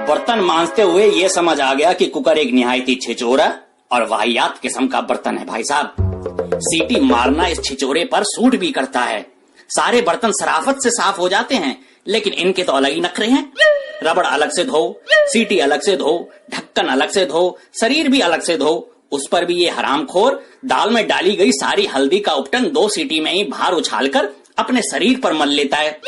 बर्तन मांजते हुए ये समझ आ गया कि कुकर एक निहायती छिचोरा और वाहियात किस्म का बर्तन है भाई साहब। सीटी मारना इस छिचोरे पर सूट भी करता है। सारे बर्तन सराफत से साफ हो जाते हैं, लेकिन इनके तो अलग ही नखरे हैं। रबड़ अलग से धो, सीटी अलग से धो, ढक्कन अलग से धो, शरीर भी अलग से धो। उस पर भी ये हरामखोर दाल में डाली गई सारी हल्दी का उपटन 2 सीटी में ही बाहर उछालकर अपने शरीर पर मल लेता है।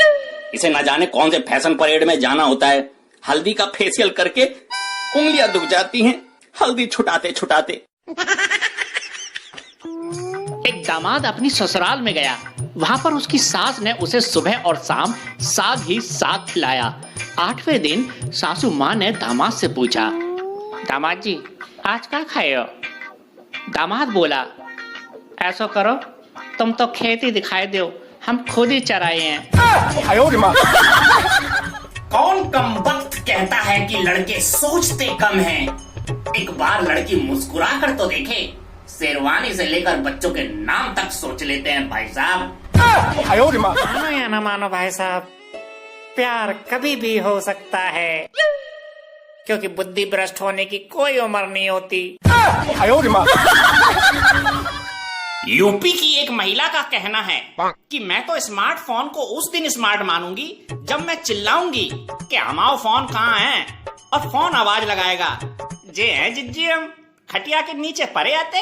इसे न जाने कौन से फैशन परेड में जाना होता है। हल्दी का फेशियल करके उंगलियां दुख जाती हैं हल्दी छुटाते छुटाते। एक दामाद अपनी ससुराल में गया। वहां पर उसकी सास ने उसे सुबह और शाम साग ही साग खिलाया। 8वें दिन सासू माँ ने दामाद से पूछा, दामाद जी आज क्या खाए हो? दामाद बोला, ऐसा करो तुम तो खेती दिखाई दो, हम खुद ही चराए हैं। कौन कमबख्त कहता है कि लड़के सोचते कम हैं? एक बार लड़की मुस्कुरा कर तो देखे, शेरवानी से लेकर बच्चों के नाम तक सोच लेते हैं भाई साहब। मानो या ना मानो भाई साहब, प्यार कभी भी हो सकता है, क्योंकि बुद्धि भ्रष्ट होने की कोई उम्र नहीं होती। यूपी की एक महिला का कहना है कि मैं तो स्मार्टफोन को उस दिन स्मार्ट मानूंगी जब मैं चिल्लाऊंगी कि हमारा फोन कहाँ है, और फोन आवाज लगाएगा, जे है जिज्जी हम खटिया के नीचे पड़े आते।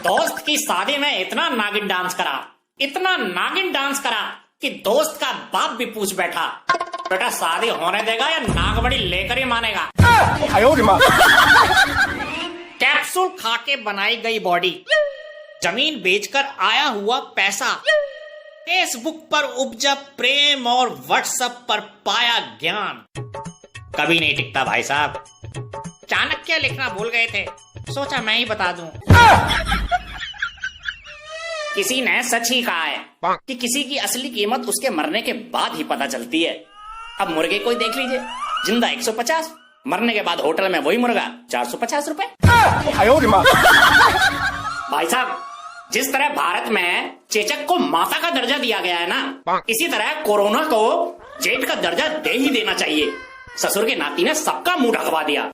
दोस्त की शादी में इतना नागिन डांस करा कि दोस्त का बाप भी पूछ बैठा, बेटा शादी होने देगा या नागबड़ी लेकर ही मानेगा। कैप्सूल खा के बनाई गई बॉडी, जमीन बेचकर आया हुआ पैसा, फेसबुक पर उपजा प्रेम और व्हाट्सएप पर पाया ज्ञान, कभी नहीं टिकता भाई साहब। चाणक्य लिखना भूल गए थे, सोचा मैं ही बता दूं। किसी ने सच ही कहा है कि किसी की असली कीमत उसके मरने के बाद ही पता चलती है। अब मुर्गे कोई देख लीजिए, जिंदा 150, मरने के बाद होटल में वही मुर्गा 450 रुपए। भाई साहब, जिस तरह भारत में चेचक को माता का दर्जा दिया गया है ना, इसी तरह कोरोना को जेठ का दर्जा दे ही देना चाहिए। ससुर के नाती ने सबका मुंह ढकवा दिया।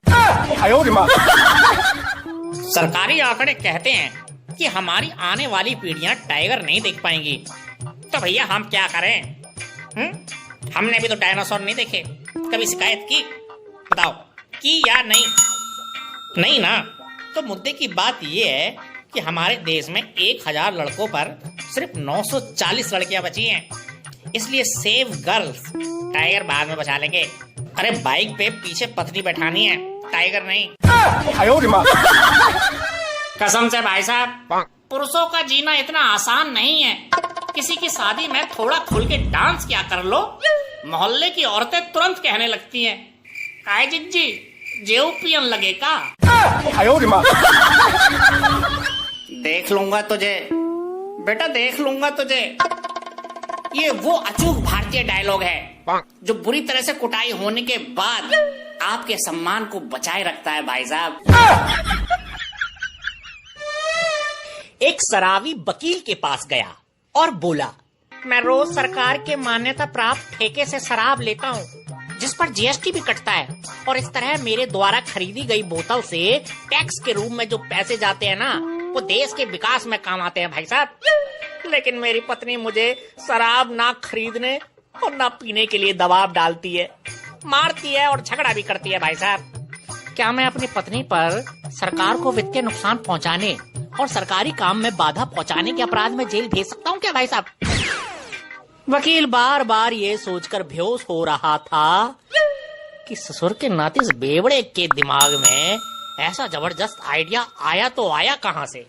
सरकारी आंकड़े कहते हैं कि हमारी आने वाली पीढ़ियां टाइगर नहीं देख पाएंगी, तो भैया हम क्या करें? हमने भी तो डायनासोर नहीं देखे। कभी शिकायत की? बताओ, की या नहीं? नहीं ना। तो मुद्दे की बात यह है कि हमारे देश में 1000 लड़कों पर सिर्फ 940 लड़कियां बची हैं। इसलिए सेव गर्ल्स, टाइगर बाद में बचा लेंगे। अरे बाइक पे पीछे पत्नी बैठानी है, टाइगर नहीं। कसम से भाई साहब, पुरुषों का जीना इतना आसान नहीं है। किसी की शादी में थोड़ा खुल के डांस क्या कर लो, मोहल्ले की औरतें तुरंत कहने लगती हैं, काय जिज्जी जेऊ पियन लगे का? देख लूंगा तुझे बेटा, देख लूंगा तुझे। ये वो अचूक भारतीय डायलॉग है जो बुरी तरह से कुटाई होने के बाद आपके सम्मान को बचाए रखता है भाई साहब। एक शराबी वकील के पास गया और बोला, मैं रोज सरकार के मान्यता प्राप्त ठेके से शराब लेता हूँ, जिस पर जीएसटी भी कटता है, और इस तरह मेरे द्वारा खरीदी गई बोतल से टैक्स के रूप में जो पैसे जाते हैं ना, वो देश के विकास में काम आते हैं भाई साहब। लेकिन मेरी पत्नी मुझे शराब ना खरीदने और ना पीने के लिए दबाव डालती है, मारती है और झगड़ा भी करती है भाई साहब। क्या मैं अपनी पत्नी पर सरकार को वित्तीय नुकसान पहुंचाने और सरकारी काम में बाधा पहुंचाने के अपराध में जेल भेज सकता हूं क्या भाई साहब? वकील बार बार ये सोचकर बेहोश हो रहा था कि ससुर के नाते इस बेवड़े के दिमाग में ऐसा जबरदस्त आइडिया आया तो आया कहां से।